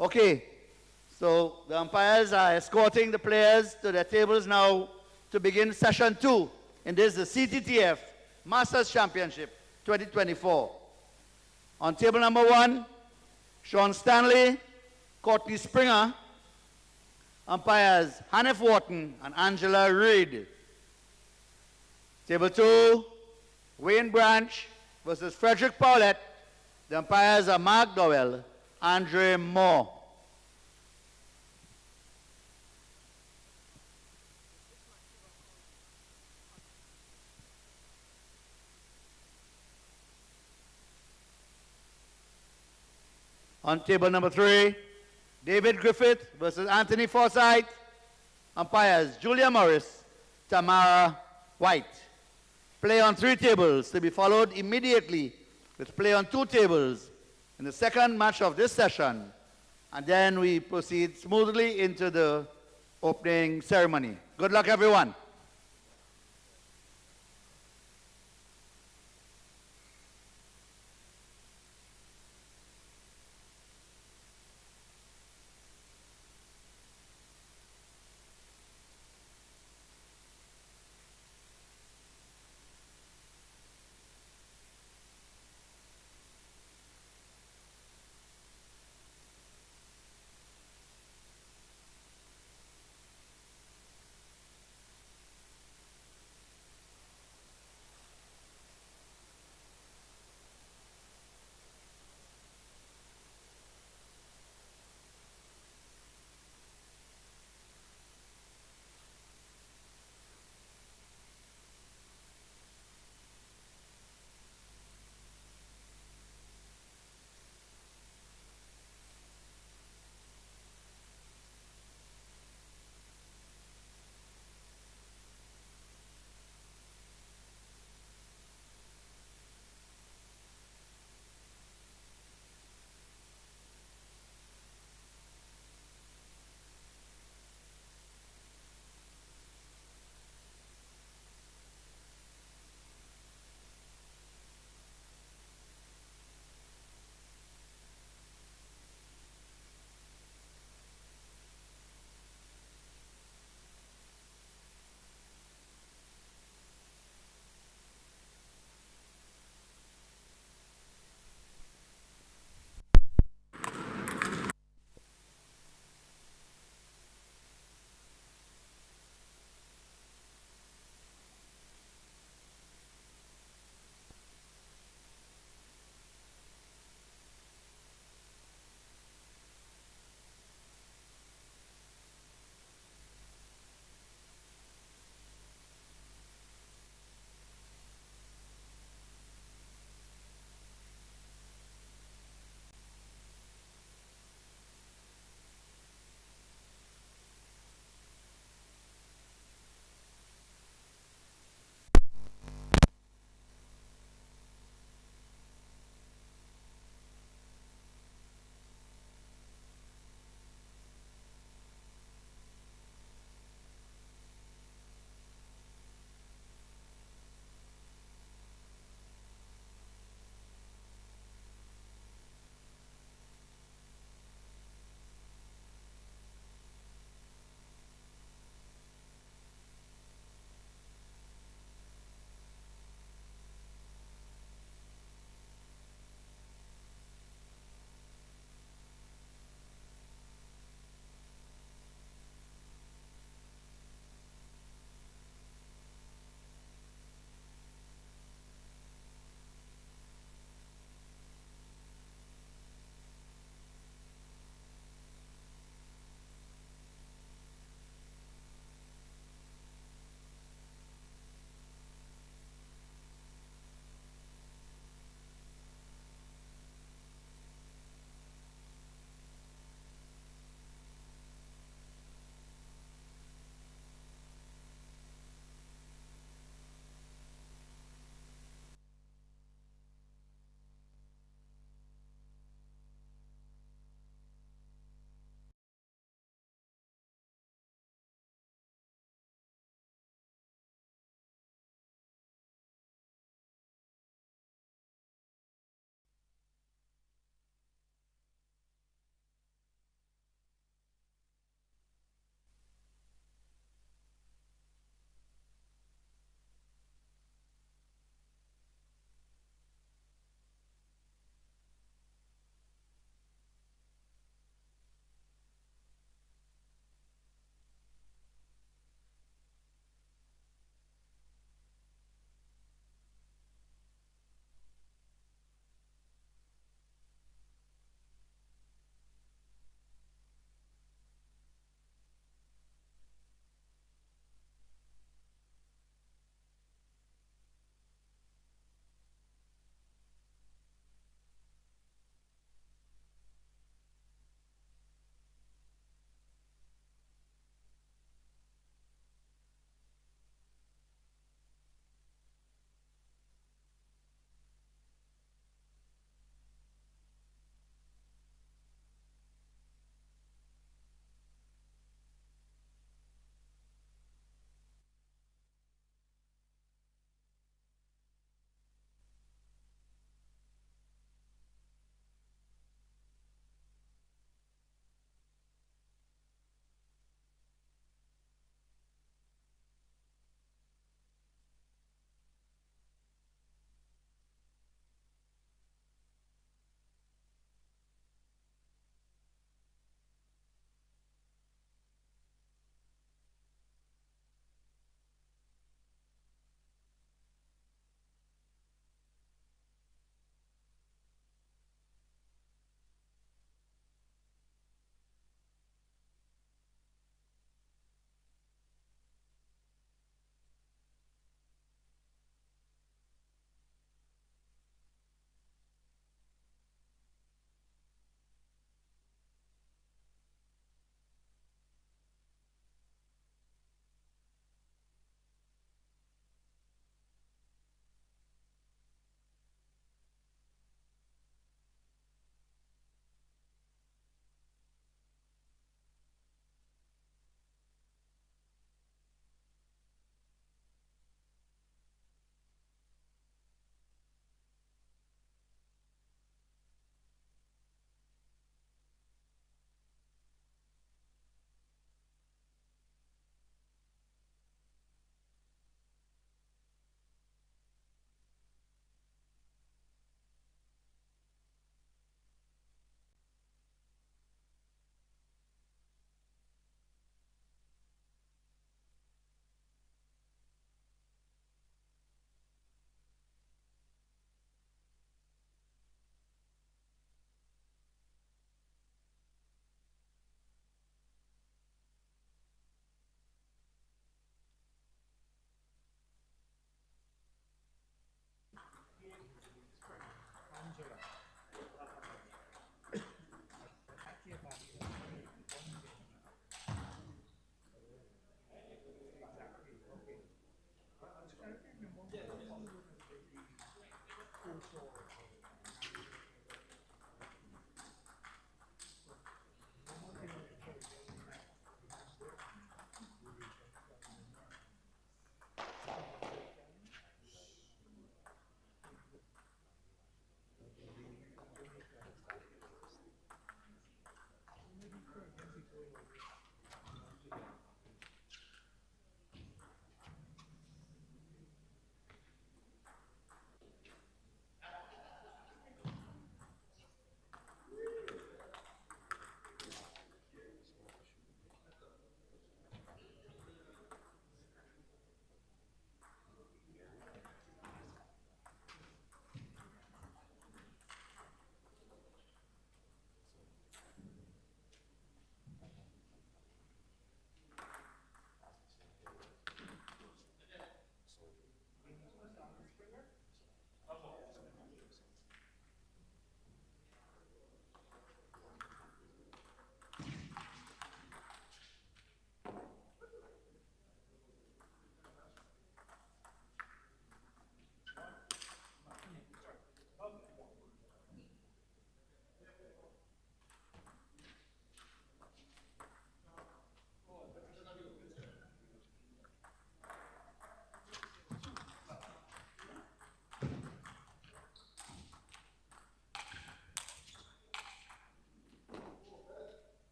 Okay, so the umpires are escorting the players to their tables now to begin session 2 in this the CTTF Masters Championship 2024. On table number 1, Sean Stanley, Courtney Springer, umpires Hanif Wharton and Angela Reid. Table 2, Wayne Branch versus Frederick Paulette. The umpires are Mark Dowell, Andre Moore. On table number 3, David Griffith versus Anthony Forsyth. Umpires Julia Morris, Tamara White. Play on 3 tables to be followed immediately with play on 2 tables in the second match of this session. And then we proceed smoothly into the opening ceremony. Good luck, everyone.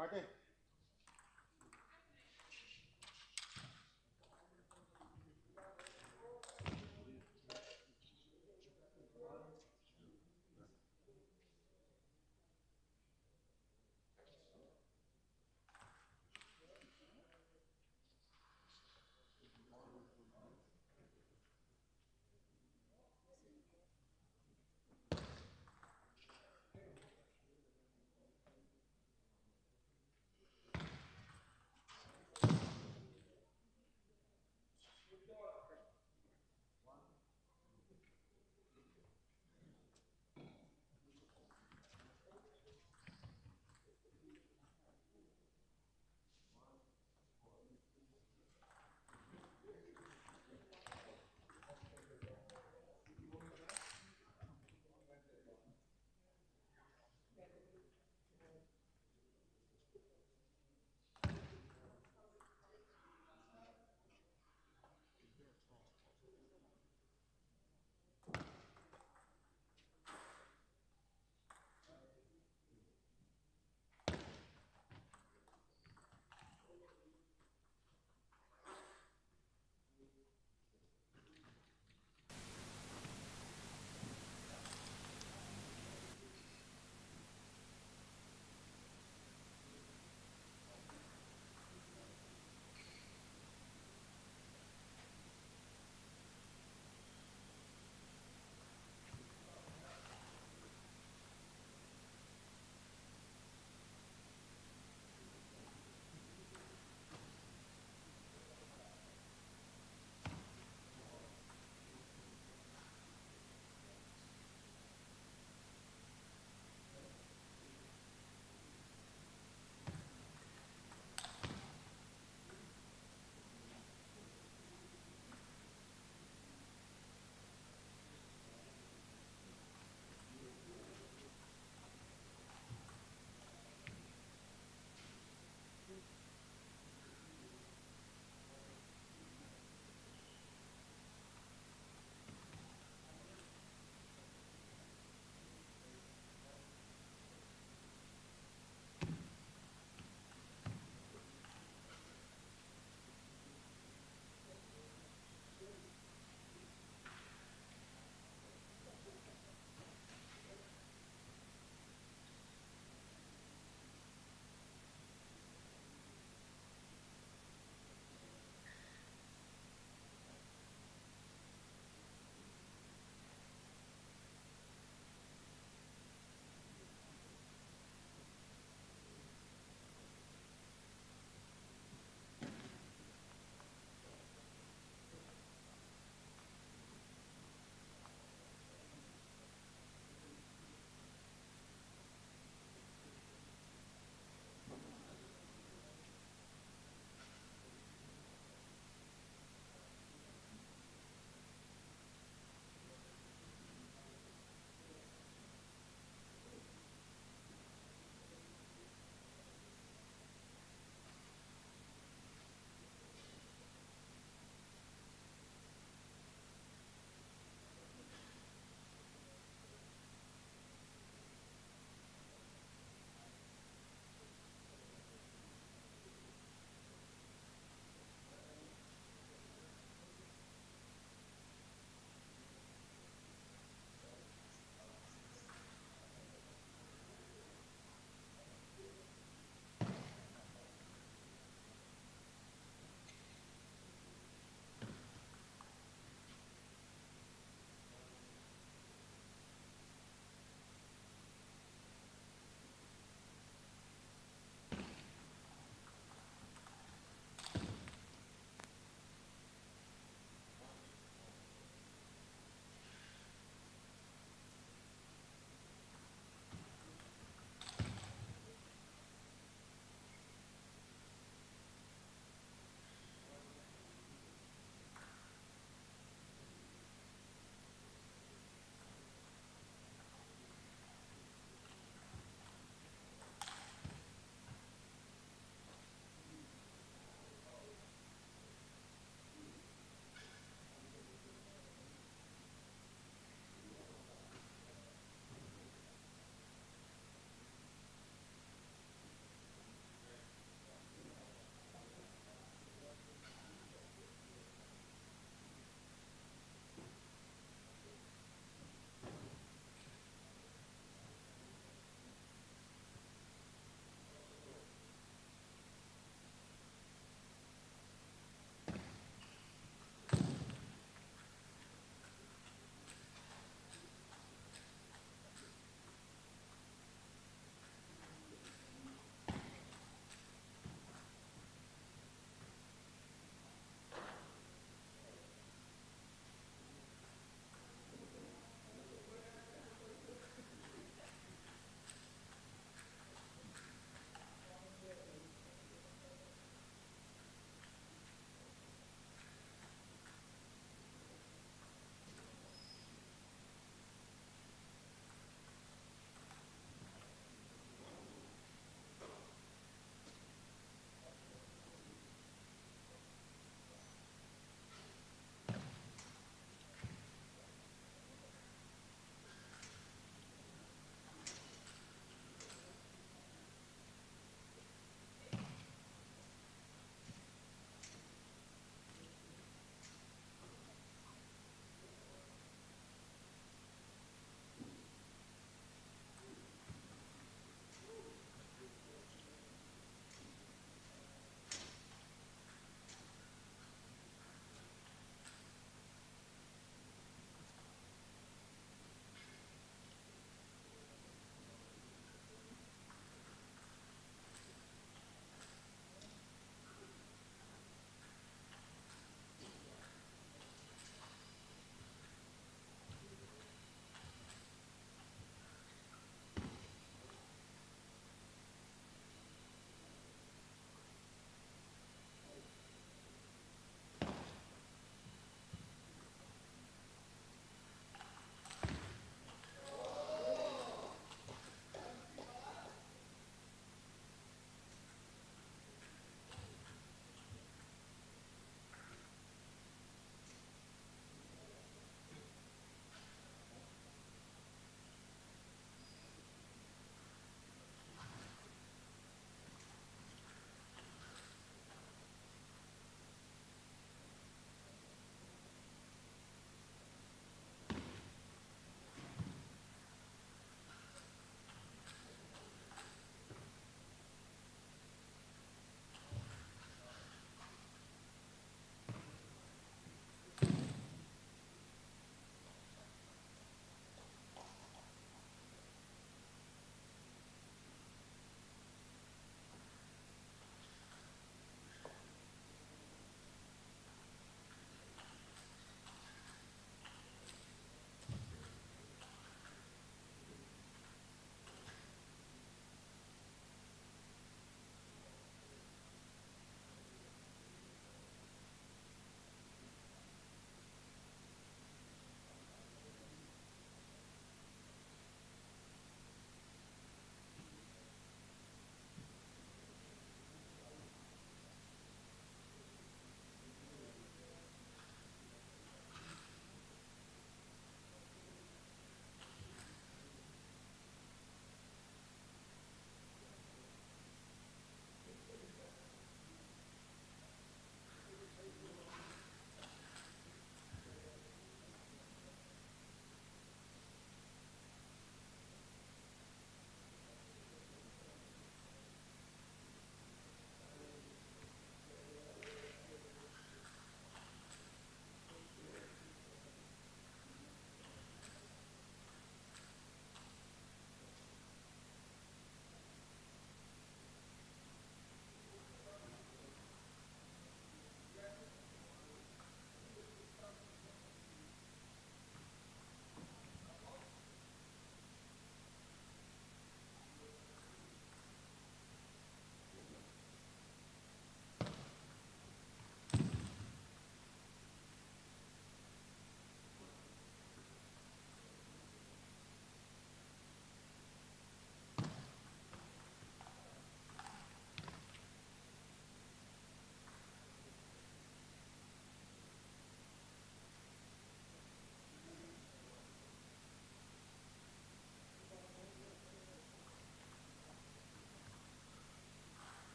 Martin.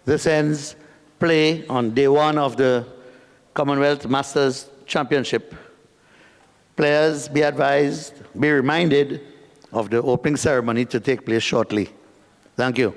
This ends play on day one of the Commonwealth Masters Championship. Players, be advised, be reminded of the opening ceremony to take place shortly. Thank you.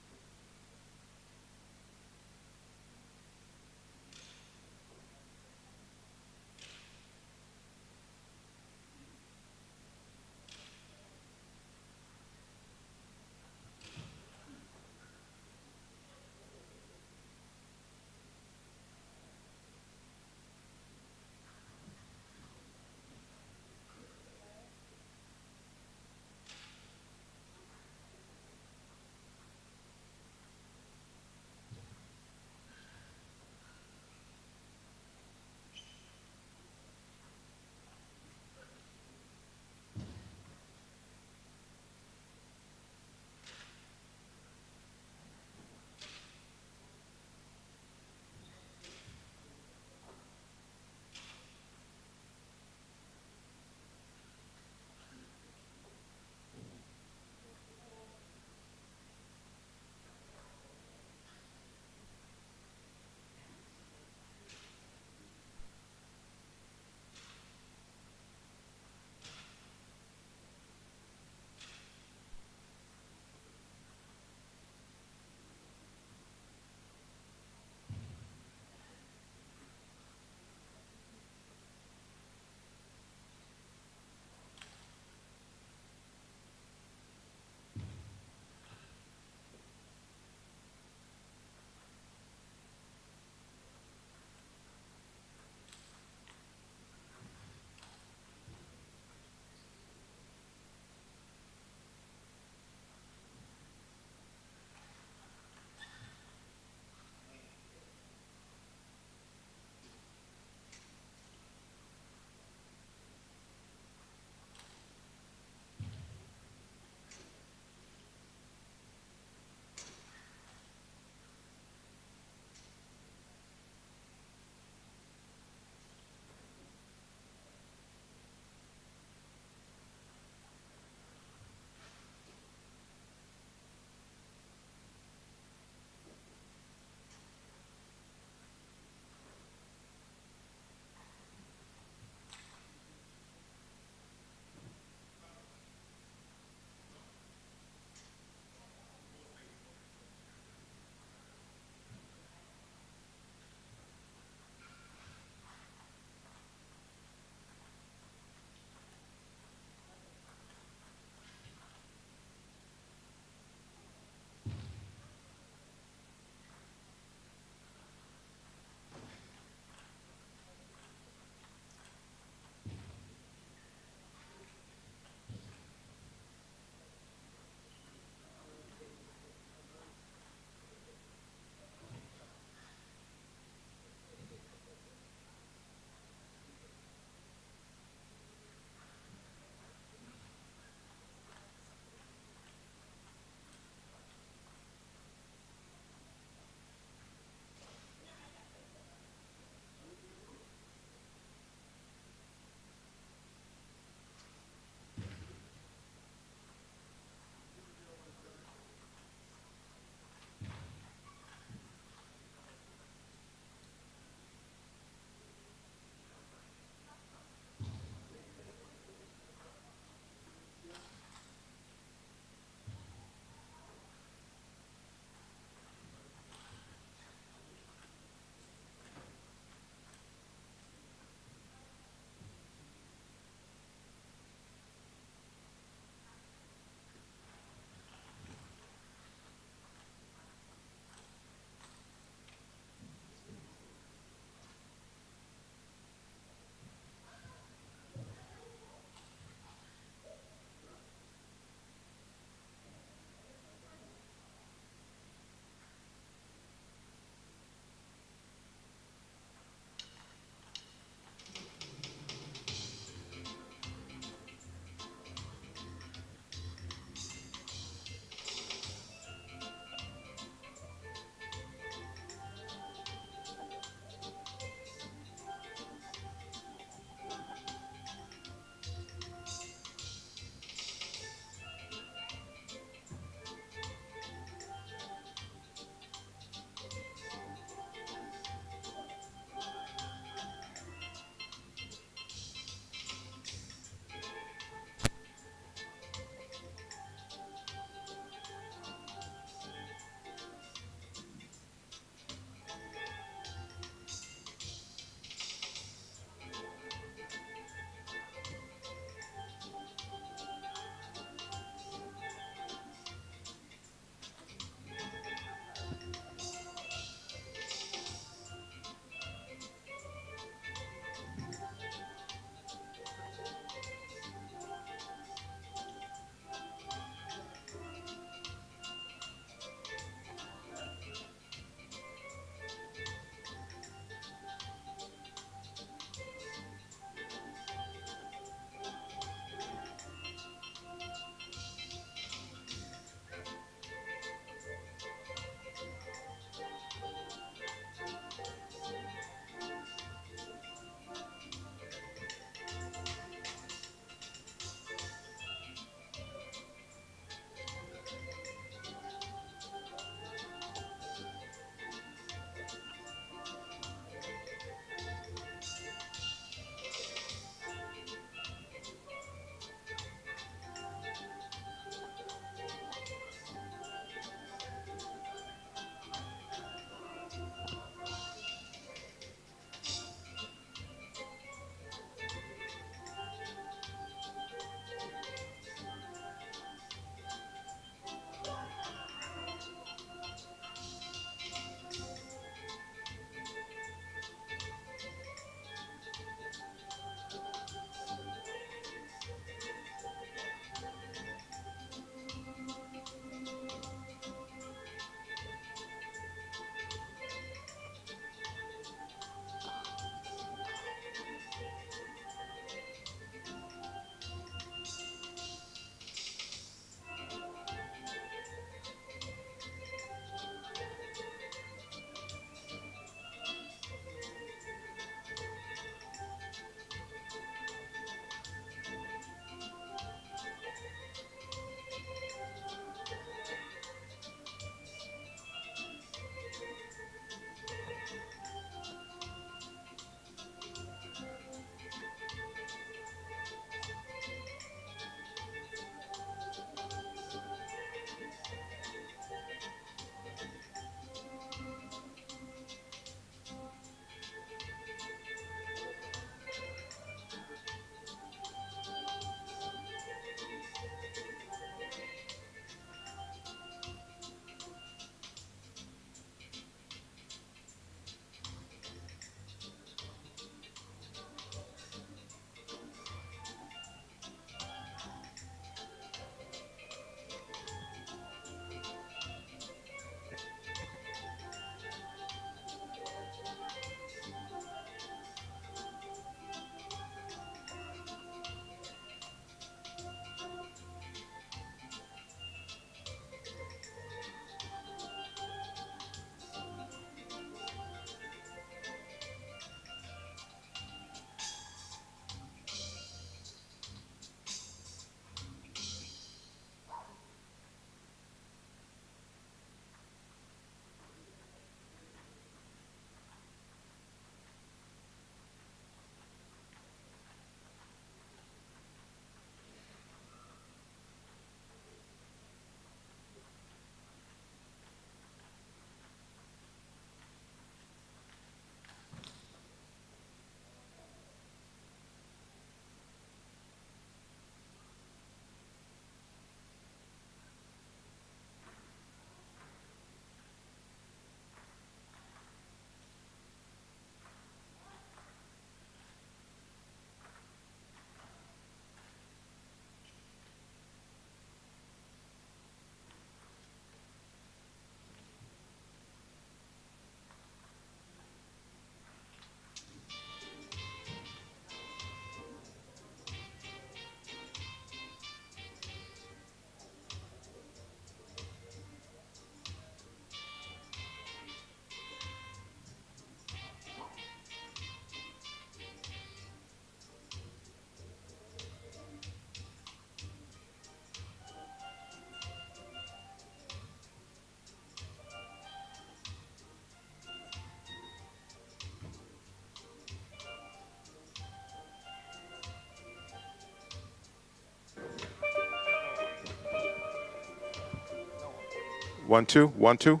1 2, 1 2.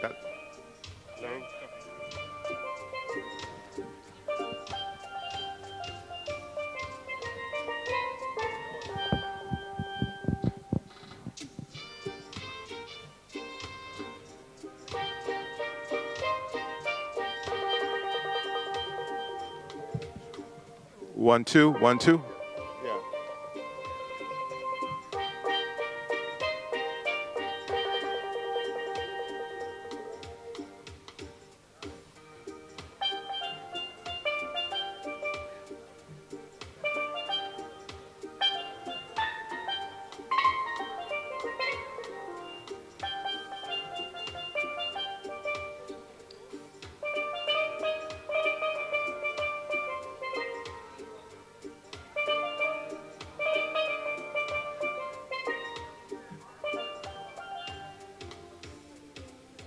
That, 1 2, 1 2. Yeah.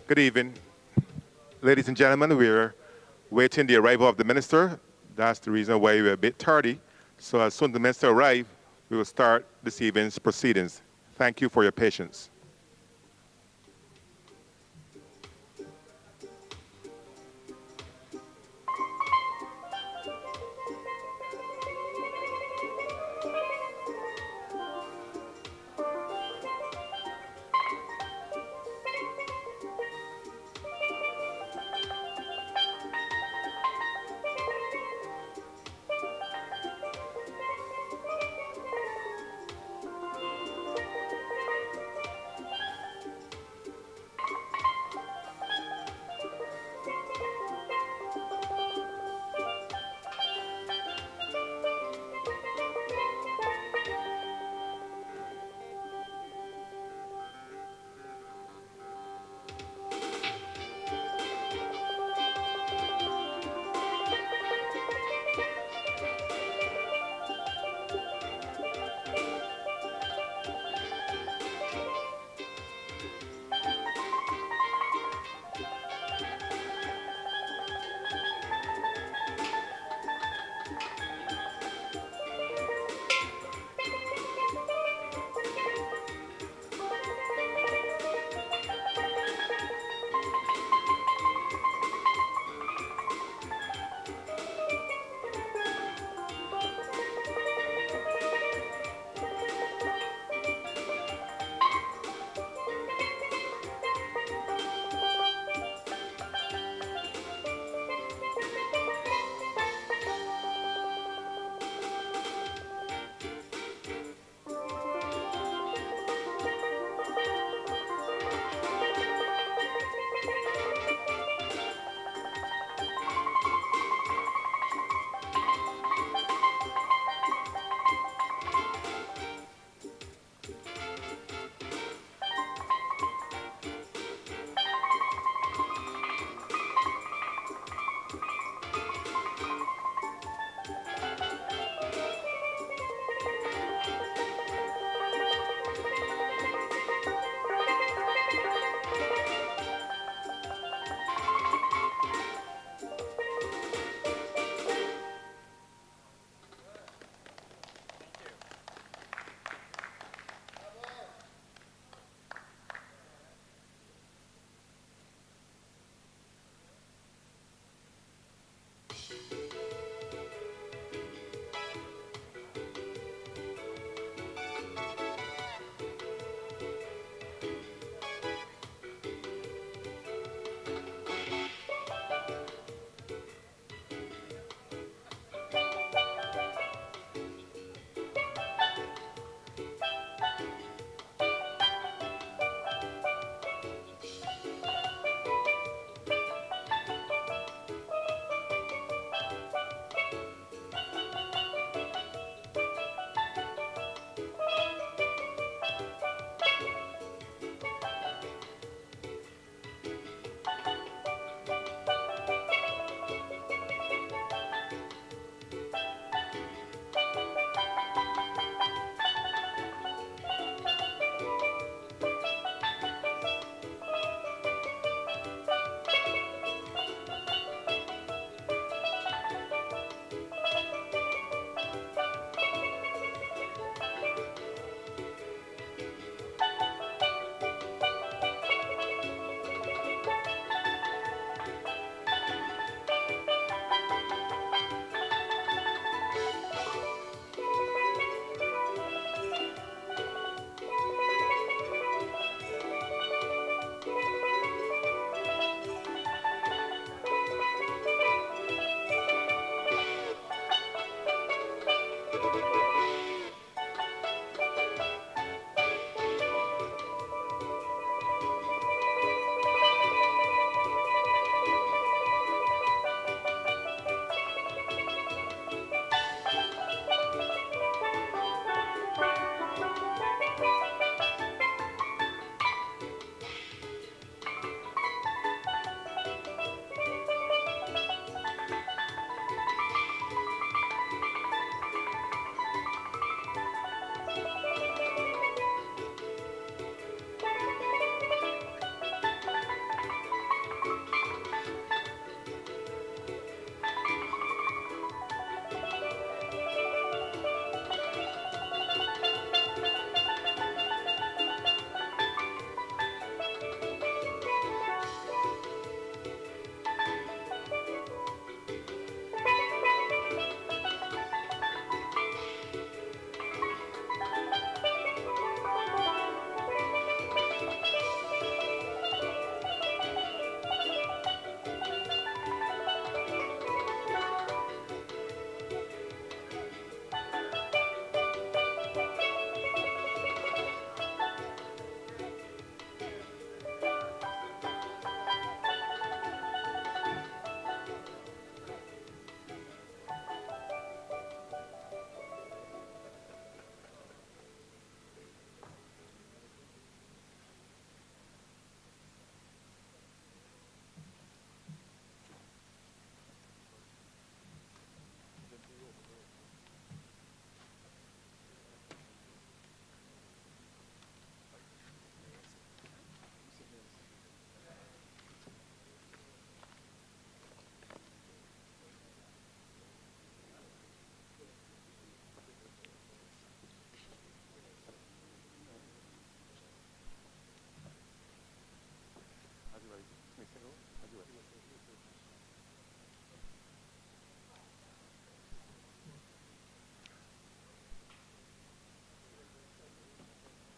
Good evening. Ladies and gentlemen, we're waiting the arrival of the minister. That's the reason why we're a bit tardy. So as soon as the minister arrives, we will start this evening's proceedings. Thank you for your patience.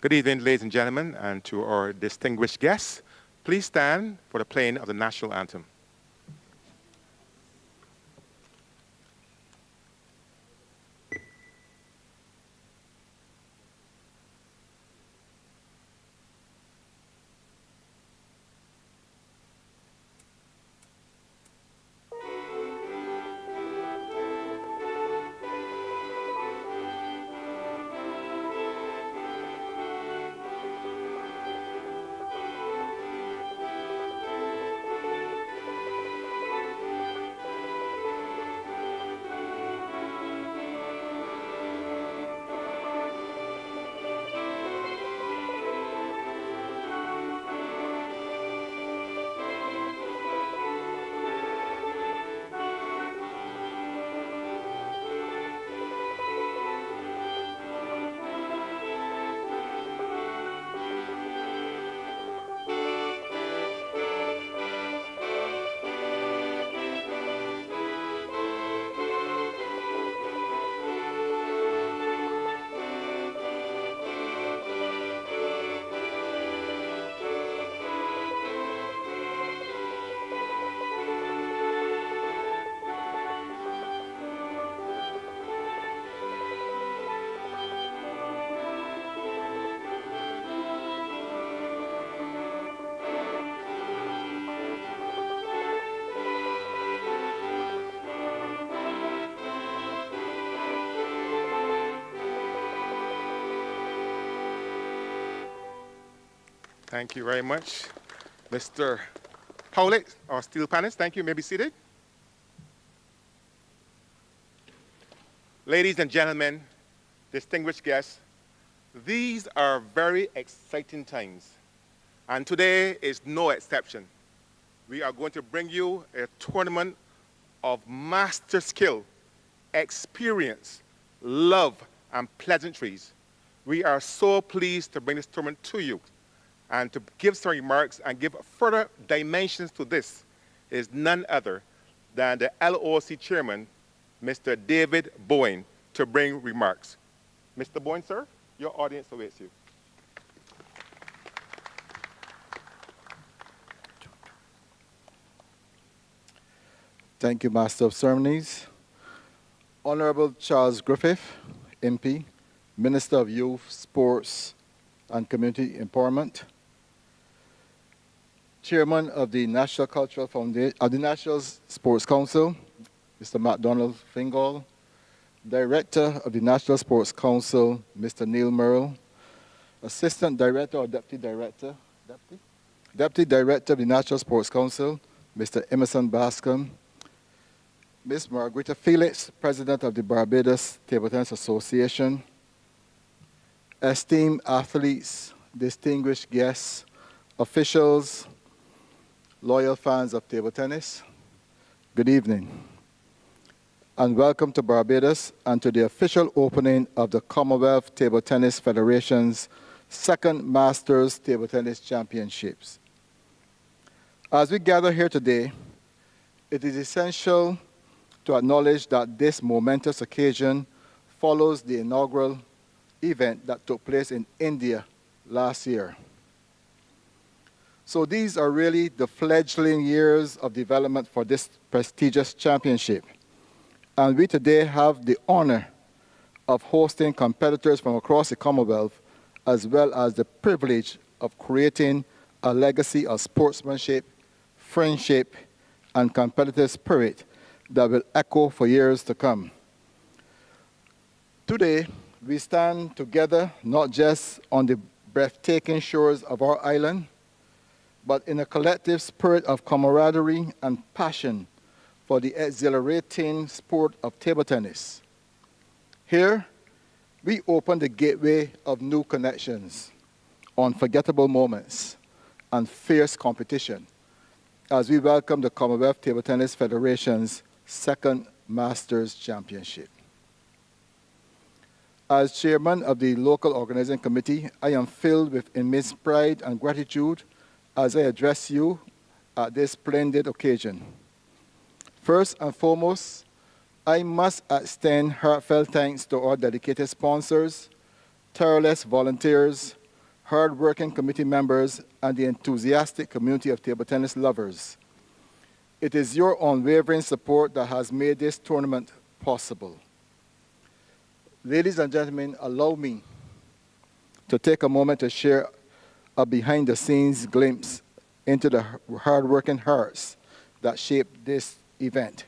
Good evening, ladies and gentlemen, and to our distinguished guests. Please stand for the playing of the national anthem. Thank you very much. Mr. Howlett, our steel panelists, thank you. You may be seated. Ladies and gentlemen, distinguished guests, these are very exciting times, and today is no exception. We are going to bring you a tournament of master skill, experience, love, and pleasantries. We are so pleased to bring this tournament to you. And to give some remarks and give further dimensions to this is none other than the LOC chairman, Mr. David Bowen, to bring remarks. Mr. Bowen, sir, your audience awaits you. Thank you, Master of Ceremonies. Honorable Charles Griffith, MP, Minister of Youth, Sports, and Community Empowerment, Chairman of the National Cultural Foundation, of the National Sports Council, Mr. MacDonald Fingal, Director of the National Sports Council, Mr. Neil Merrill, Assistant Director or Deputy Director, Deputy Director of the National Sports Council, Mr. Emerson Bascom, Ms. Margarita Felix, President of the Barbados Table Tennis Association, esteemed athletes, distinguished guests, officials, loyal fans of table tennis, good evening, and welcome to Barbados and to the official opening of the Commonwealth Table Tennis Federation's second Masters Table Tennis Championships. As we gather here today, it is essential to acknowledge that this momentous occasion follows the inaugural event that took place in India last year. So these are really the fledgling years of development for this prestigious championship. And we today have the honor of hosting competitors from across the Commonwealth, as well as the privilege of creating a legacy of sportsmanship, friendship, and competitive spirit that will echo for years to come. Today, we stand together not just on the breathtaking shores of our island, but in a collective spirit of camaraderie and passion for the exhilarating sport of table tennis. Here, we open the gateway of new connections, unforgettable moments, and fierce competition as we welcome the Commonwealth Table Tennis Federation's second Masters Championship. As chairman of the local organizing committee, I am filled with immense pride and gratitude as I address you at this splendid occasion. First and foremost, I must extend heartfelt thanks to our dedicated sponsors, tireless volunteers, hard-working committee members, and the enthusiastic community of table tennis lovers. It is your unwavering support that has made this tournament possible. Ladies and gentlemen, allow me to take a moment to share a behind-the-scenes glimpse into the hard-working hearts that shaped this event.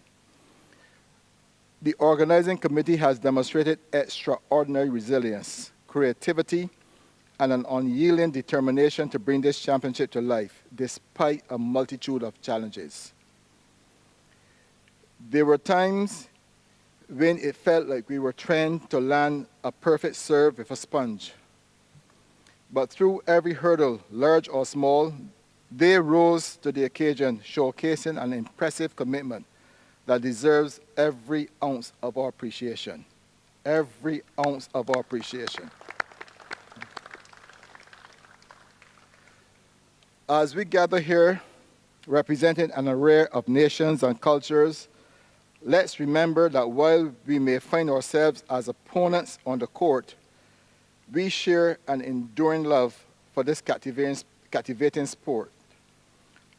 The organizing committee has demonstrated extraordinary resilience, creativity, and an unyielding determination to bring this championship to life, despite a multitude of challenges. There were times when it felt like we were trying to land a perfect serve with a sponge. But through every hurdle, large or small, they rose to the occasion, showcasing an impressive commitment that deserves every ounce of our appreciation. Every ounce of our appreciation. As we gather here, representing an array of nations and cultures, let's remember that while we may find ourselves as opponents on the court, we share an enduring love for this captivating sport.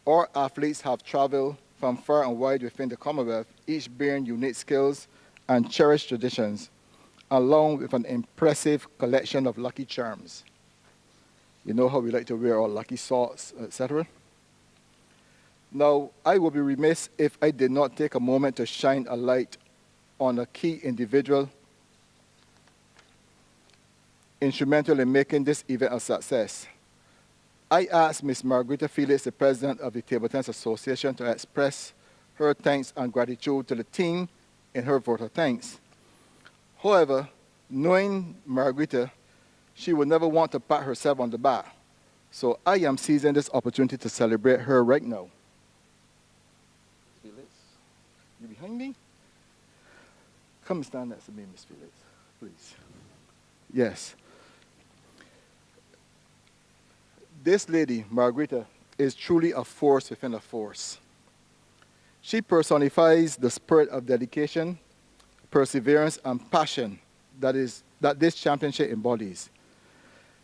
Our athletes have traveled from far and wide within the Commonwealth, each bearing unique skills and cherished traditions, along with an impressive collection of lucky charms. You know how we like to wear our lucky socks, etc.? Now, I would be remiss if I did not take a moment to shine a light on a key individual instrumental in making this event a success. I asked Ms. Margarita Felix, the president of the Table Tennis Association, to express her thanks and gratitude to the team in her vote of thanks. However, knowing Margarita, she would never want to pat herself on the back. So I am seizing this opportunity to celebrate her right now. Felix, you behind me? Come and stand next to me, Ms. Felix, please. Yes. This lady, Margarita, is truly a force within a force. She personifies the spirit of dedication, perseverance, and passion that this championship embodies.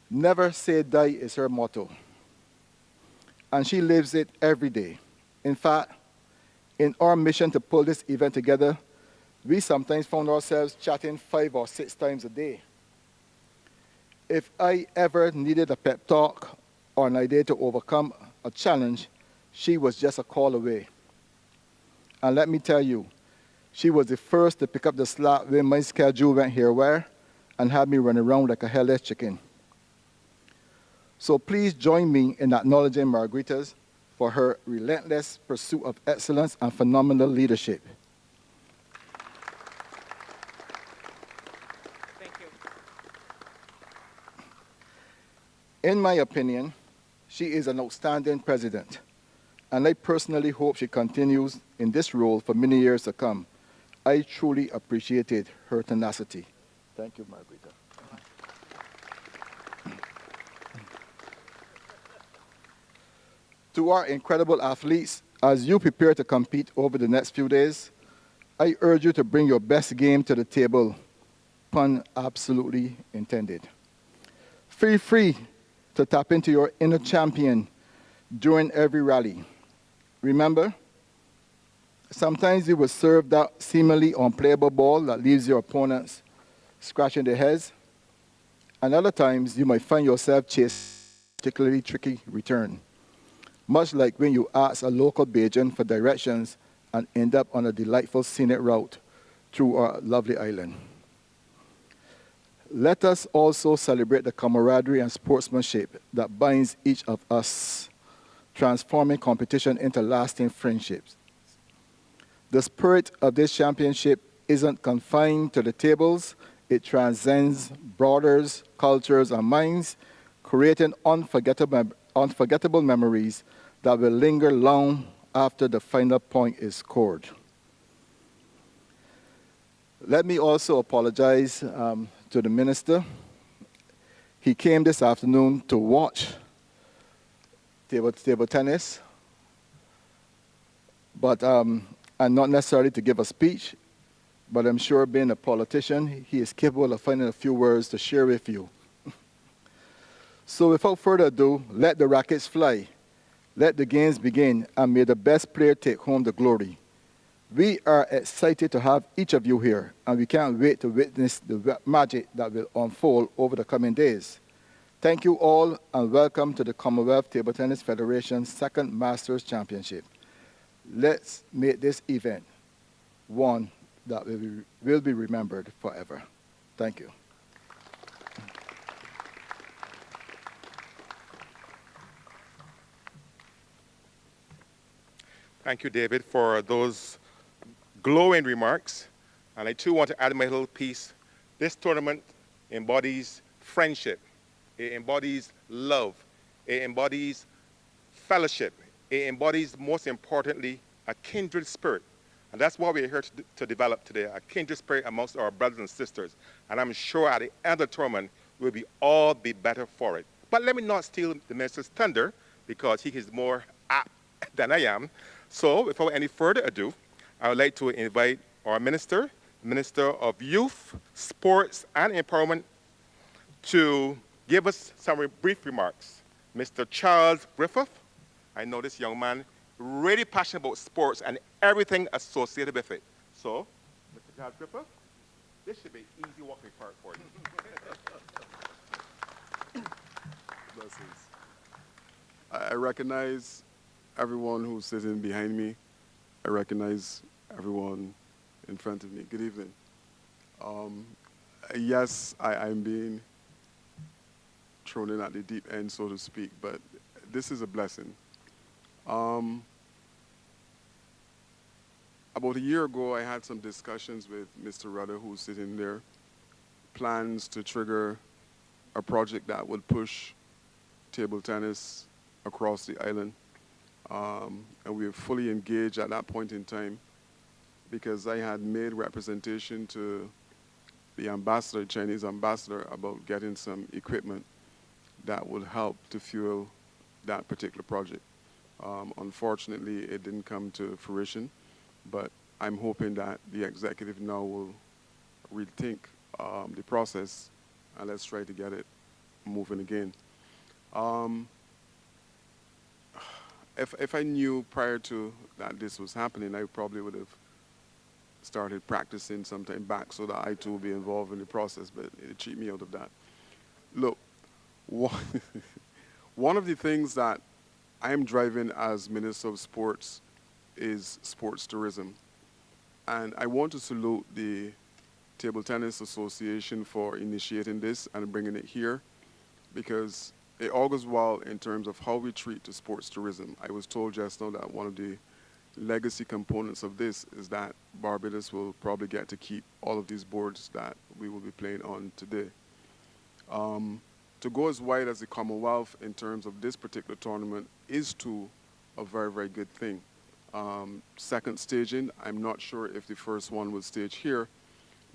Never say die is her motto. And she lives it every day. In fact, in our mission to pull this event together, we sometimes found ourselves chatting 5 or 6 times a day. If I ever needed a pep talk or an idea to overcome a challenge, she was just a call away. And let me tell you, she was the first to pick up the slack when my schedule went haywire and had me run around like a headless chicken. So please join me in acknowledging Margarita for her relentless pursuit of excellence and phenomenal leadership. Thank you. In my opinion, she is an outstanding president, and I personally hope she continues in this role for many years to come. I truly appreciated her tenacity. Thank you, Margarita. To our incredible athletes, as you prepare to compete over the next few days, I urge you to bring your best game to the table, pun absolutely intended. Feel free to tap into your inner champion during every rally. Remember, sometimes you will serve that seemingly unplayable ball that leaves your opponents scratching their heads, and other times you might find yourself chasing a particularly tricky return, much like when you ask a local Bajan for directions and end up on a delightful scenic route through our lovely island. Let us also celebrate the camaraderie and sportsmanship that binds each of us, transforming competition into lasting friendships. The spirit of this championship isn't confined to the tables. It transcends borders, cultures, and minds, creating unforgettable memories that will linger long after the final point is scored. Let me also apologize to the minister. He came this afternoon to watch table tennis, but and not necessarily to give a speech, but I'm sure being a politician, he is capable of finding a few words to share with you. So without further ado, let the rackets fly. Let the games begin, and may the best player take home the glory. We are excited to have each of you here, and we can't wait to witness the magic that will unfold over the coming days. Thank you all, and welcome to the Commonwealth Table Tennis Federation's second Masters Championship. Let's make this event one that will be remembered forever. Thank you. Thank you, David, for those glowing remarks. And I too want to add my little piece. This tournament embodies friendship. It embodies love. It embodies fellowship. It embodies, most importantly, a kindred spirit. And that's what we're here to develop today, a kindred spirit amongst our brothers and sisters. And I'm sure at the end of the tournament, we'll all be better for it. But let me not steal the minister's thunder, because he is more apt than I am. So without any further ado, I would like to invite our Minister of Youth, Sports, and Empowerment, to give us some brief remarks. Mr. Charles Griffith. I know this young man, really passionate about sports and everything associated with it. So, Mr. Charles Griffith, this should be an easy walking part for you. Blessings. I recognize everyone who's sitting behind me. I recognize everyone in front of me. Good evening. Yes, I'm being thrown in at the deep end, so to speak, but this is a blessing. About a year ago, I had some discussions with Mr. Rudder, who's sitting there, plans to trigger a project that would push table tennis across the island. And we were fully engaged at that point in time, because I had made representation to the ambassador, Chinese ambassador, about getting some equipment that would help to fuel that particular project. Unfortunately, it didn't come to fruition, but I'm hoping that the executive now will rethink the process, and let's try to get it moving again. If I knew prior to that this was happening, I probably would have started practicing sometime back so that I too will be involved in the process, but it cheated me out of that. Look, one of the things that I'm driving as Minister of Sports is sports tourism. And I want to salute the Table Tennis Association for initiating this and bringing it here, because it augurs well in terms of how we treat the sports tourism. I was told just now that one of the legacy components of this is that Barbados will probably get to keep all of these boards that we will be playing on today. To go as wide as the Commonwealth in terms of this particular tournament is too a very, very good thing. Second staging, I'm not sure if the first one will stage here,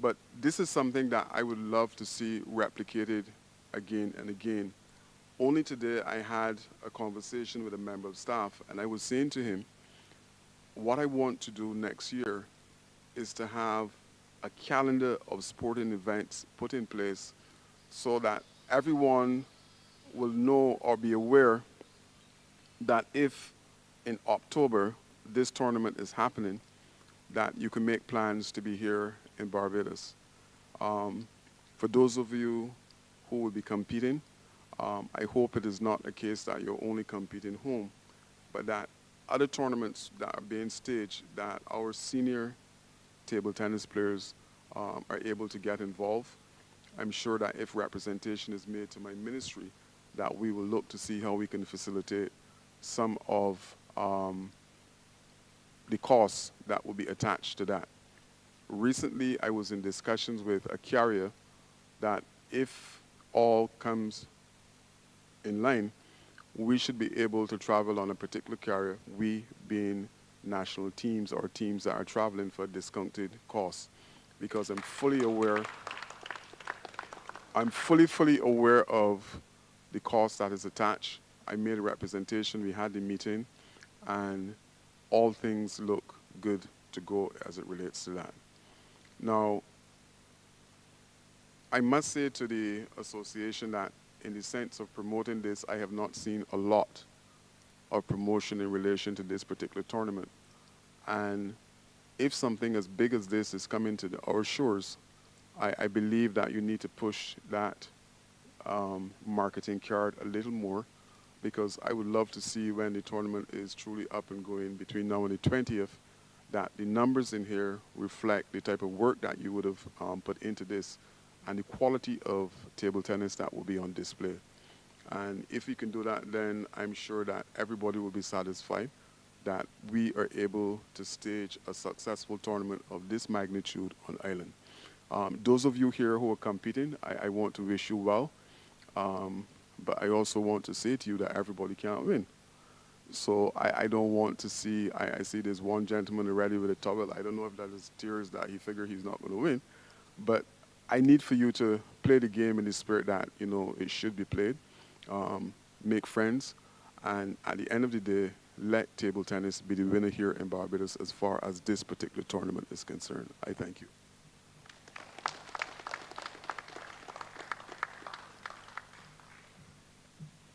but this is something that I would love to see replicated again and again. Only today I had a conversation with a member of staff, and I was saying to him, what I want to do next year is to have a calendar of sporting events put in place so that everyone will know or be aware that if in October this tournament is happening, that you can make plans to be here in Barbados. For those of you who will be competing, I hope it is not a case that you're only competing home, but that other tournaments that are being staged, that our senior table tennis players are able to get involved. I'm sure that if representation is made to my ministry, that we will look to see how we can facilitate some of the costs that will be attached to that. Recently, I was in discussions with a carrier that if all comes in line, we should be able to travel on a particular carrier, we being national teams or teams that are traveling for discounted costs. Because I'm fully aware, fully aware of the cost that is attached. I made a representation, we had the meeting, and all things look good to go as it relates to that. Now, I must say to the association that in the sense of promoting this, I have not seen a lot of promotion in relation to this particular tournament. And if something as big as this is coming to our shores, I believe that you need to push that marketing card a little more, because I would love to see when the tournament is truly up and going between now and the 20th, that the numbers in here reflect the type of work that you would have put into this and the quality of table tennis that will be on display. And if you can do that, then I'm sure that everybody will be satisfied that we are able to stage a successful tournament of this magnitude on island. Those of you here who are competing, I want to wish you well. But I also want to say to you that everybody can't win. So I don't want to see, I see there's one gentleman already with a towel. I don't know if that is tears that he figured he's not going to win. But I need for you to play the game in the spirit that, you know, it should be played. Make friends. And at the end of the day, let table tennis be the winner here in Barbados as far as this particular tournament is concerned. I thank you.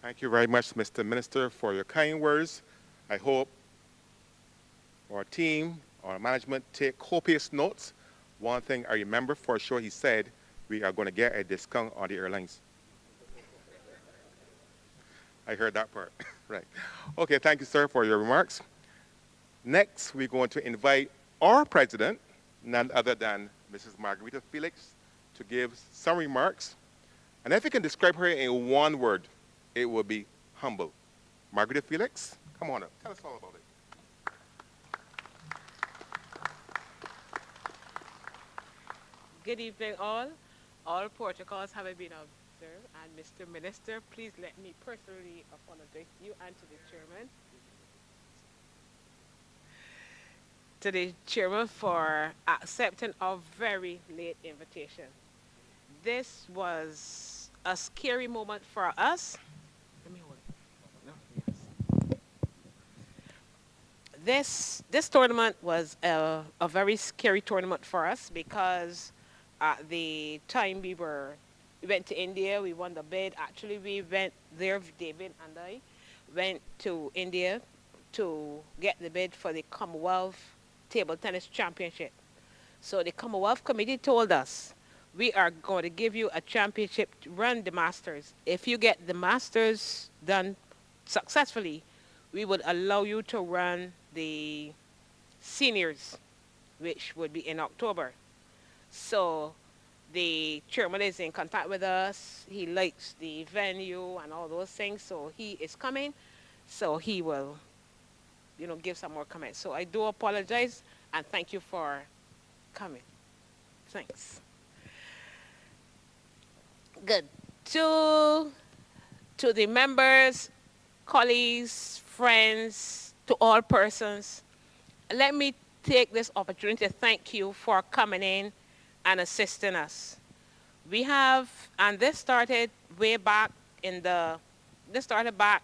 Thank you very much, Mr. Minister, for your kind words. I hope our team, our management take copious notes. One thing I remember for sure, he said, we are going to get a discount on the airlines. I heard that part. Right. Okay, thank you, sir, for your remarks. Next, we're going to invite our president, none other than Mrs. Margarita Felix, to give some remarks. And if you can describe her in one word, it will be humble. Margarita Felix, come on up. Tell us all about it. Good evening, all. All protocols have been observed. And Mr. Minister, please let me personally apologize to you and to the chairman. To the chairman for accepting a very late invitation. This was a scary moment for us. Let me hold it. No, yes. This tournament was a very scary tournament for us because at the time we went to India, we won the bid. Actually, we went there, David and I went to India to get the bid for the Commonwealth Table Tennis Championship. So the Commonwealth Committee told us, we are going to give you a championship to run the Masters. If you get the Masters done successfully, we would allow you to run the seniors, which would be in October. So the chairman is in contact with us. He likes the venue and all those things, so he is coming. So he will, you know, give some more comments. So I do apologize and thank you for coming. Thanks. Good. To the members, colleagues, friends, to all persons, let me take this opportunity to thank you for coming in and assisting us. We have, and this started way back this started back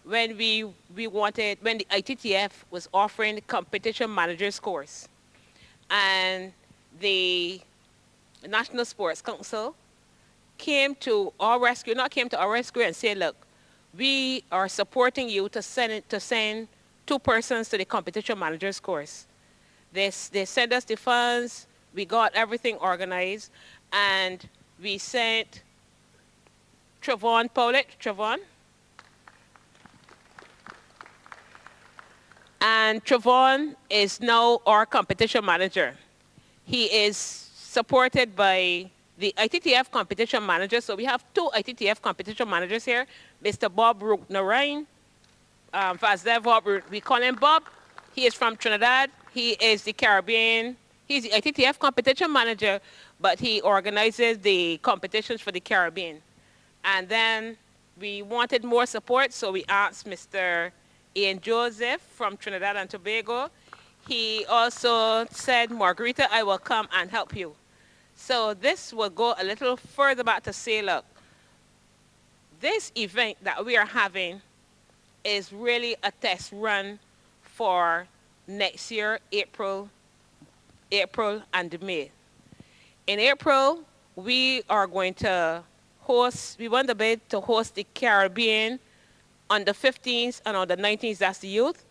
when when the ITTF was offering the competition managers course. And the National Sports Council came to our rescue and said, look, we are supporting you to send 2 persons to the competition managers course. They sent us the funds, we got everything organized, and we sent Trevon Powlett. And Trevon is now our competition manager. He is supported by the ITTF competition manager. So we have 2 ITTF competition managers here. Mr. Bob Narain, we call him Bob. He is from Trinidad. He is the Caribbean. He's the ITTF competition manager, but he organizes the competitions for the Caribbean. And then we wanted more support, so we asked Mr. Ian Joseph from Trinidad and Tobago. He also said, Margarita, I will come and help you. So this will go a little further back to say, look, this event that we are having is really a test run for next year, April and May. In April, we are going to host, we want the bid to host the Caribbean under 15s and under 19s, that's the youth,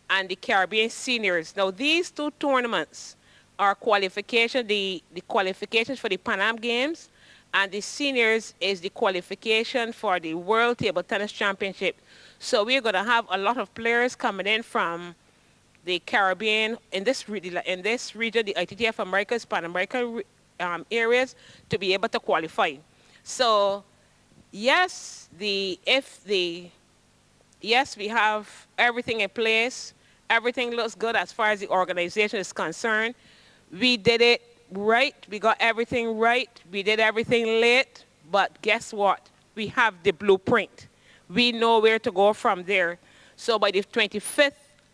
and the Caribbean seniors. Now, these two tournaments are qualification, the qualifications for the Pan Am Games, and the seniors is the qualification for the World Table Tennis Championship. So we're going to have a lot of players coming in from the Caribbean, in this region, the ITTF Americas, Pan American areas, to be able to qualify. So yes, yes, we have everything in place. Everything looks good as far as the organization is concerned. We did it right. We got everything right. We did everything late. But guess what? We have the blueprint. We know where to go from there. So by the 25th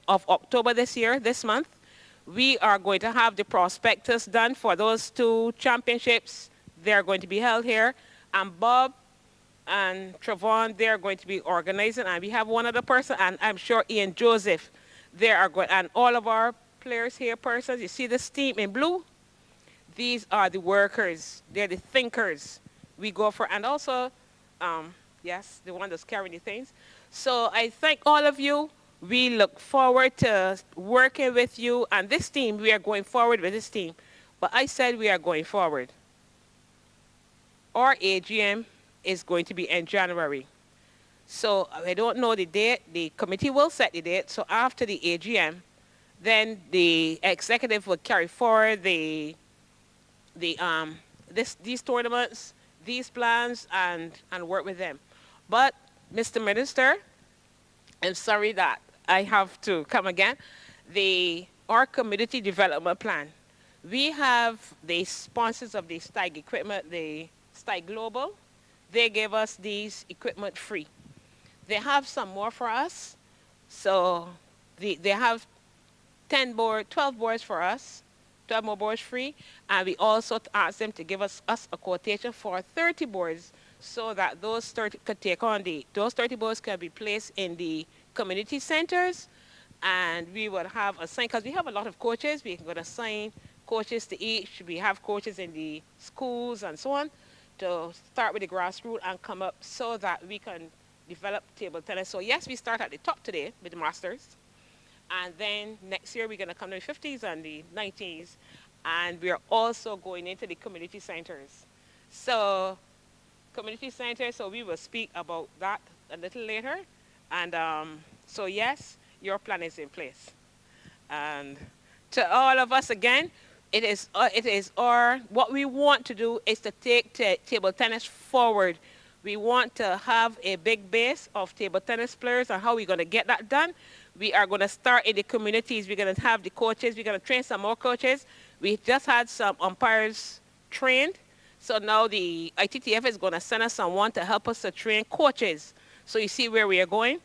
of October this month, we are going to have the prospectus done for those two championships. They're going to be held here. And Bob and Trevon, they're going to be organizing. And we have one other person, and I'm sure Ian Joseph, they are going, and all of our players here, persons, you see this team in blue? These are the workers. They're the thinkers we go for. And also, yes, the one that's carrying the things. So I thank all of you. We look forward to working with you. And this team, we are going forward with this team. But I said we are going forward. Our AGM is going to be in January. So I don't know the date. The committee will set the date. So after the AGM, then the executive will carry forward these tournaments, these plans, and work with them. But, Mr. Minister, I'm sorry that I have to come again. Our community development plan, we have the sponsors of the STIG equipment, the STIG Global. They gave us these equipment free. They have some more for us. So they have 12 boards for us, 12 more boards free. And we also asked them to give us a quotation for 30 boards so that those 30 could take on those 30 boards can be placed in the community centers. And we would have assigned, because we have a lot of coaches, we can assign coaches to each. We have coaches in the schools and so on to start with the grassroots and come up so that we can develop table tennis. So yes, we start at the top today with the masters. And then next year, we're going to come to the 50s and the 90s. And we're also going into the community centers. So community centers, so we will speak about that a little later. And so yes, your plan is in place. And to all of us again, what we want to do is to take table tennis forward. We want to have a big base of table tennis players, and how we're going to get that done. We are going to start in the communities. We're going to have the coaches. We're going to train some more coaches. We just had some umpires trained. So now the ITTF is going to send us someone to help us to train coaches. So you see where we are going?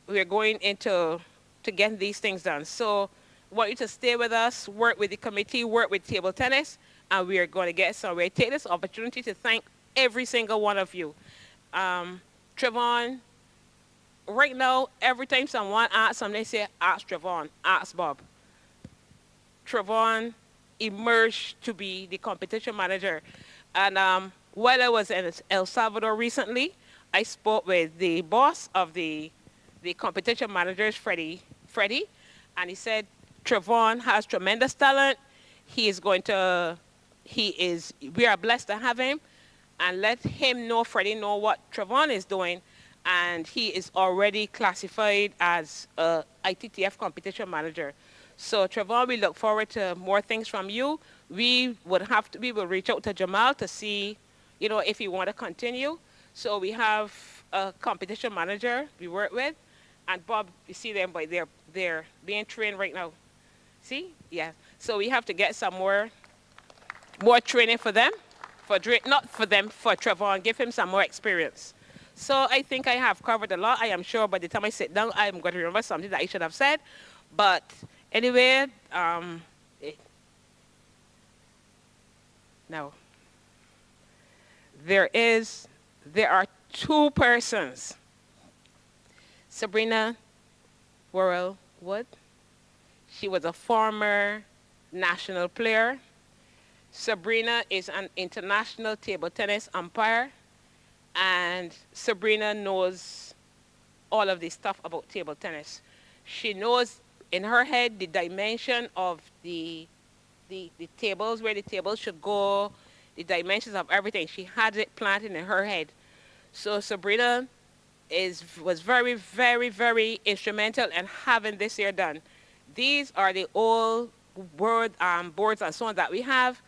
We are going into to get these things done. So I want you to stay with us, work with the committee, work with table tennis, and we are going to get somewhere. Take this opportunity to thank every single one of you. Trevon, right now, every time someone asks something, they say, ask Trevon, ask Bob. Trevon emerged to be the competition manager. And while I was in El Salvador recently, I spoke with the boss of the competition managers, Freddie, and he said, Trevon has tremendous talent. We are blessed to have him, and let him know, Freddie know what Trevon is doing, and he is already classified as a ITTF competition manager. So Trevon, we look forward to more things from you. We will reach out to Jamal to see, if he want to continue. So we have a competition manager we work with, and Bob, you see them, but they're being trained right now. See? Yeah. So we have to get some more training for them, for Trevon, give him some more experience. So I think I have covered a lot. I am sure by the time I sit down, I'm going to remember something that I should have said. But anyway, now, there are two persons, Sabrina Worrell Wood. She was a former national player. Sabrina is an international table tennis umpire, and Sabrina knows all of this stuff about table tennis. She knows in her head the dimension of the tables, where the tables should go, the dimensions of everything. She had it planted in her head. So Sabrina was very, very, very instrumental in having this year done. These are the old boards and so on that we have.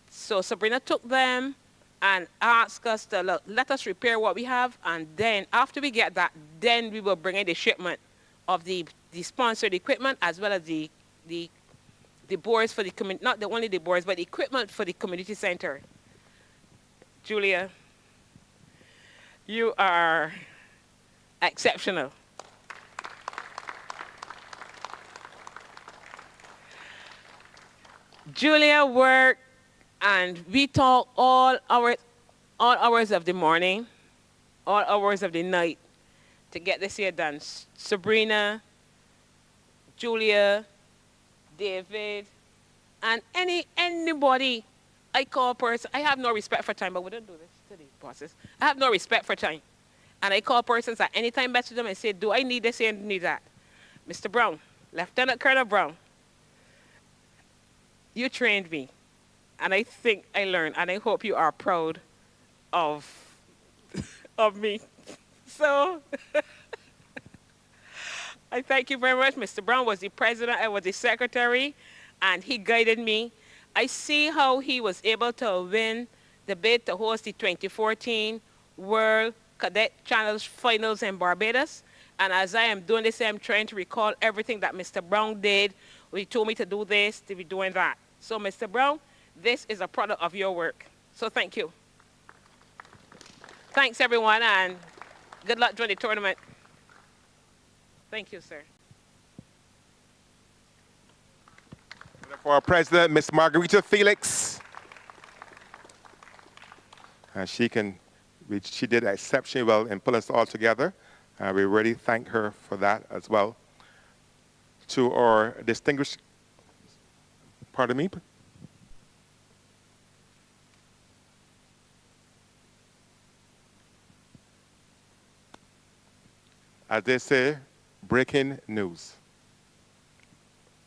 So Sabrina took them and asked us to let us repair what we have, and then after we get that, then we will bring in the shipment of the sponsored equipment, as well as the boards for the community, not only the boards, but the equipment for the community center. Julia, you are exceptional. Julia worked, and we talk all hours of the morning, all hours of the night to get this here done. Sabrina, Julia, David, and anybody I call person. I have no respect for time, but we don't do this to the bosses. I have no respect for time. And I call persons at any time, message them and say, do I need this and need that? Mr. Brown, Lieutenant Colonel Brown, you trained me, and I think I learned, and I hope you are proud of me. So I thank you very much. Mr. Brown was the president, I was the secretary, and he guided me. I see how he was able to win the bid to host the 2014 World Cadet Challenge Finals in Barbados. And as I am doing this, I'm trying to recall everything that Mr. Brown did. He told me to do this, to be doing that. So, Mr. Brown, this is a product of your work. So thank you. Thanks, everyone, and good luck during the tournament. Thank you, sir. For our president, Ms. Margarita Felix. And she did exceptionally well in pulling us all together. We really thank her for that as well. To our distinguished, pardon me? As they say, breaking news.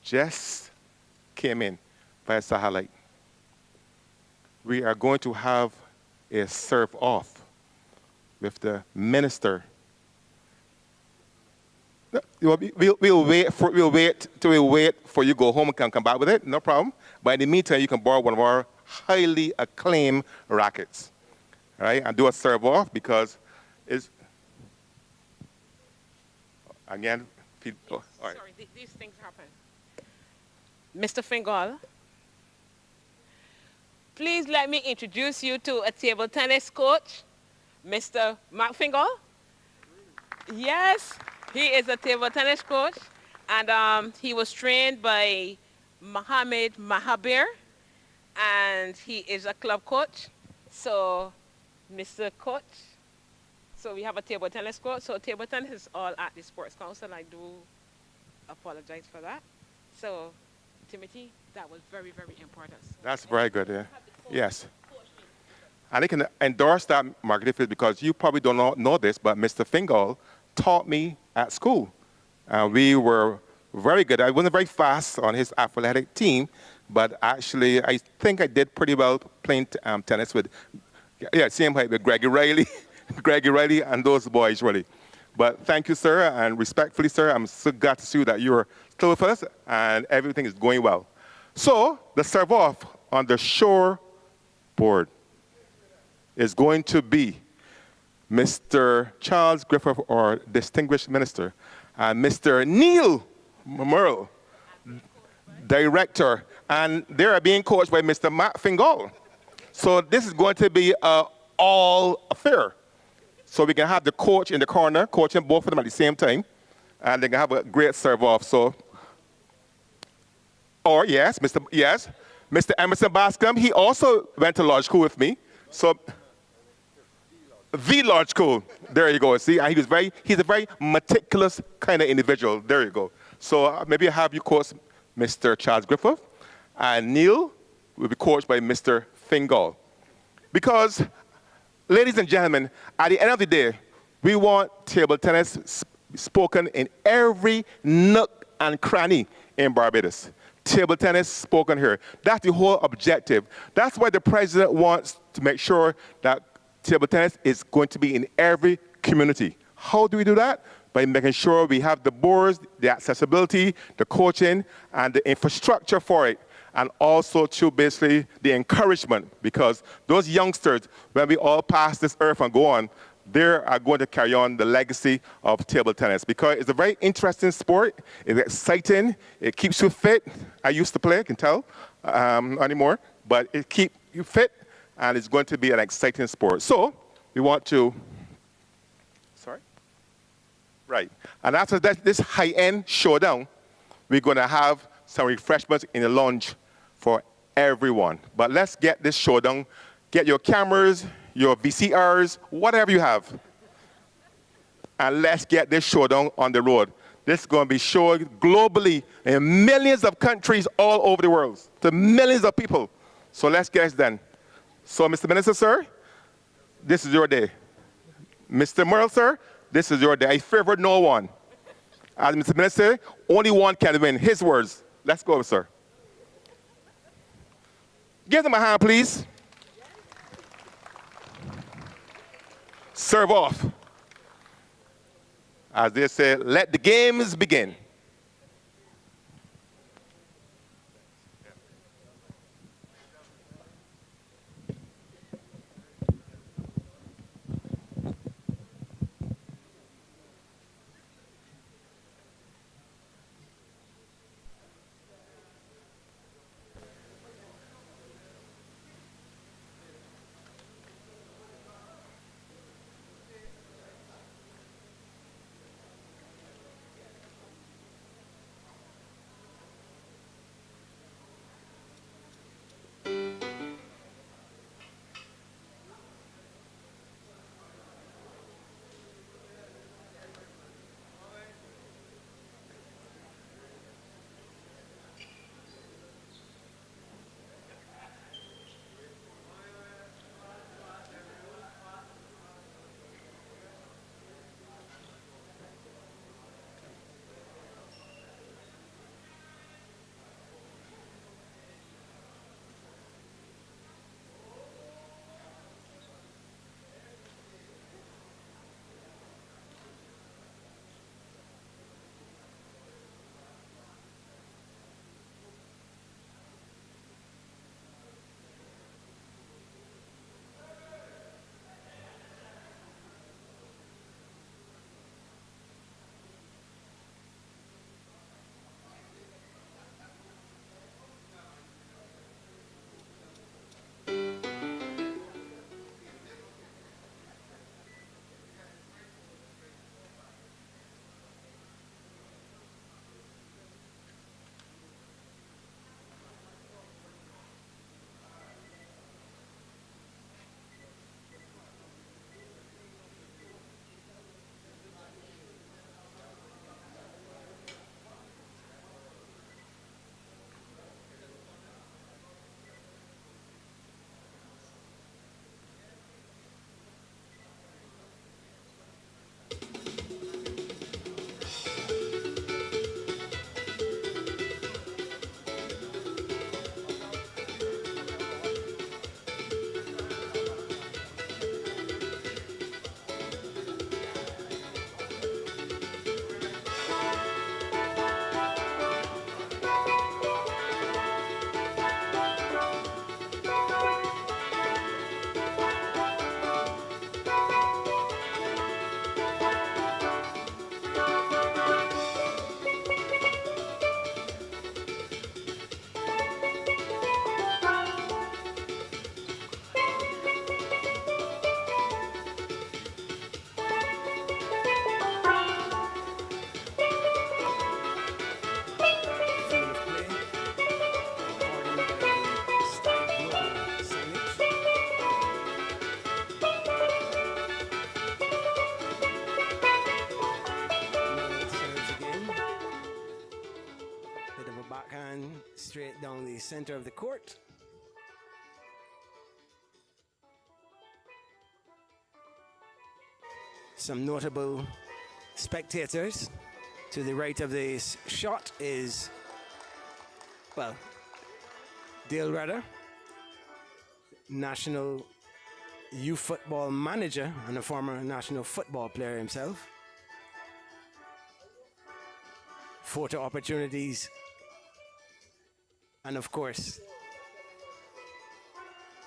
Just came in by Sahalite. We are going to have a serve-off with the minister. We'll wait for you to go home and come back with it, no problem. But in the meantime, you can borrow one of our highly acclaimed rackets, right? And do a serve-off because it's, again, all right. Sorry, these things happen. Mr. Fingal, please let me introduce you to a table tennis coach, Mr. Mark Fingal. Yes, he is a table tennis coach, and he was trained by Mohammed Mahabir, and he is a club coach. So, Mr. Coach, so we have a table tennis coach. So table tennis is all at the Sports Council. I do apologize for that. So, Timothy, that was very, very important. So that's very good, yeah. Yes. And I can endorse that, Margaret, because you probably don't know this, but Mr. Fingal taught me at school. We were very good. I wasn't very fast on his athletic team, but actually I think I did pretty well playing tennis with, same height with Greggy Riley, Greggy Riley and those boys, really. But thank you, sir, and respectfully, sir, I'm so glad to see that you're still with us and everything is going well. So the serve-off on the shore board is going to be Mr. Charles Griffith, our distinguished minister, and Mr. Neil Merle, director, and they are being coached by Mr. Matt Fingal. So this is going to be an all affair. So we can have the coach in the corner, coaching both of them at the same time, and they can have a great serve-off. So, or yes, Mr. Emerson Bascom, he also went to law school with me. So, the large school, there you go. See, and he's a very meticulous kind of individual. There you go. So maybe I have you coach Mr. Charles Griffith, and Neil will be coached by Mr. Fingal. Because, ladies and gentlemen, at the end of the day, we want table tennis spoken in every nook and cranny in Barbados. Table tennis spoken here. That's the whole objective. That's why the president wants to make sure that table tennis is going to be in every community. How do we do that? By making sure we have the boards, the accessibility, the coaching, and the infrastructure for it. And also to basically the encouragement, because those youngsters, when we all pass this earth and go on, they are going to carry on the legacy of table tennis, because it's a very interesting sport. It's exciting. It keeps you fit. I used to play, I can tell, not anymore, but it keeps you fit, and it's going to be an exciting sport. So we want to, sorry? Right. And after that, this high-end showdown, we're going to have some refreshments in the lounge for everyone. But let's get this showdown. Get your cameras, your VCRs, whatever you have. And let's get this showdown on the road. This is going to be shown globally in millions of countries all over the world, to millions of people. So let's get it done. So, Mr. Minister, sir, this is your day. Mr. Merle, sir, this is your day. I favor no one. As Mr. Minister, only one can win. His words. Let's go, sir. Give them a hand, please. Serve off. As they say, let the games begin. Bit of a backhand straight down the center of the court. Some notable spectators. To the right of this shot is, well, Dale Rudder, national youth football manager and a former national football player himself. Photo opportunities. And of course,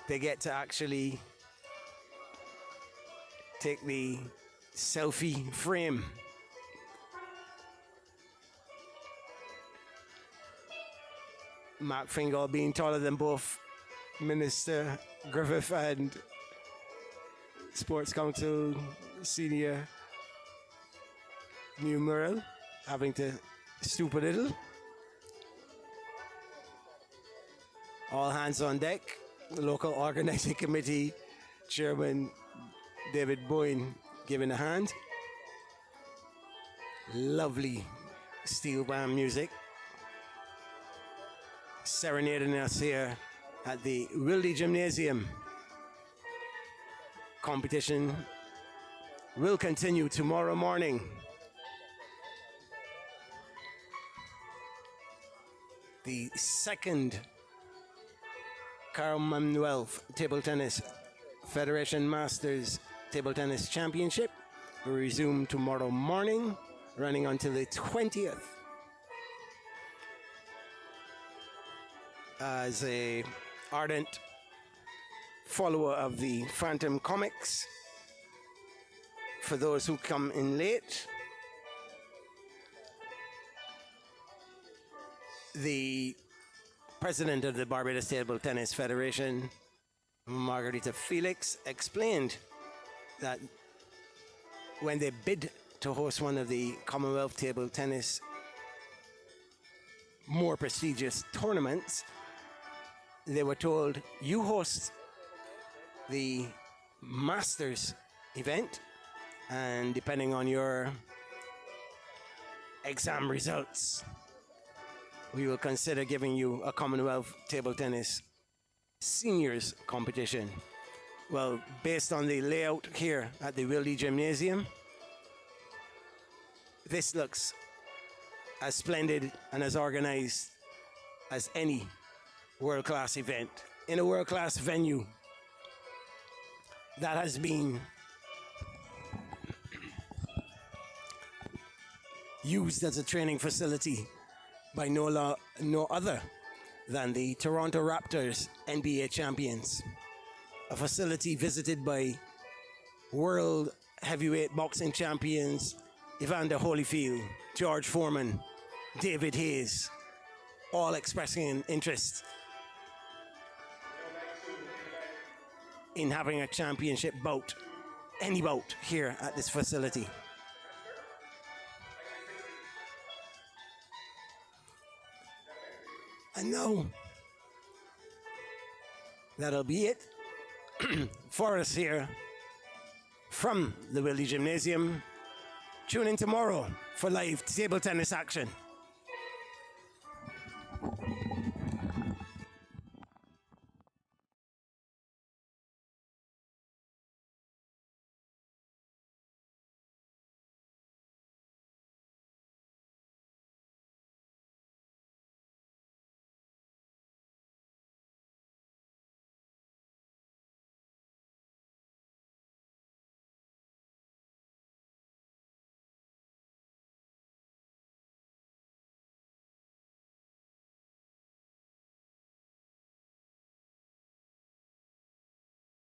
they get to actually take the selfie frame. Mark Fingal being taller than both Minister Griffith and Sports Council Senior Numeral, having to stoop a little. All hands on deck. The local organizing committee chairman David Boyne giving a hand. Lovely steel band music serenading us here at the Wilde Gymnasium. Competition will continue tomorrow morning. The second Carl Commonwealth Table Tennis Federation Masters Table Tennis Championship will resume tomorrow morning, running until the 20th. As a ardent follower of the Phantom comics, for those who come in late, the president of the Barbados Table Tennis Federation, Margarita Felix, explained that when they bid to host one of the Commonwealth Table Tennis more prestigious tournaments, they were told, you host the Masters event, and depending on your exam results, we will consider giving you a Commonwealth Table Tennis Seniors competition. Well, based on the layout here at the Wilde Gymnasium, this looks as splendid and as organized as any world-class event in a world-class venue that has been used as a training facility by no other than the Toronto Raptors NBA champions. A facility visited by world heavyweight boxing champions Evander Holyfield, George Foreman, David Hayes, all expressing an interest in having a championship bout, any bout, here at this facility. And now, that'll be it for us here from the Wilde Gymnasium. Tune in tomorrow for live table tennis action.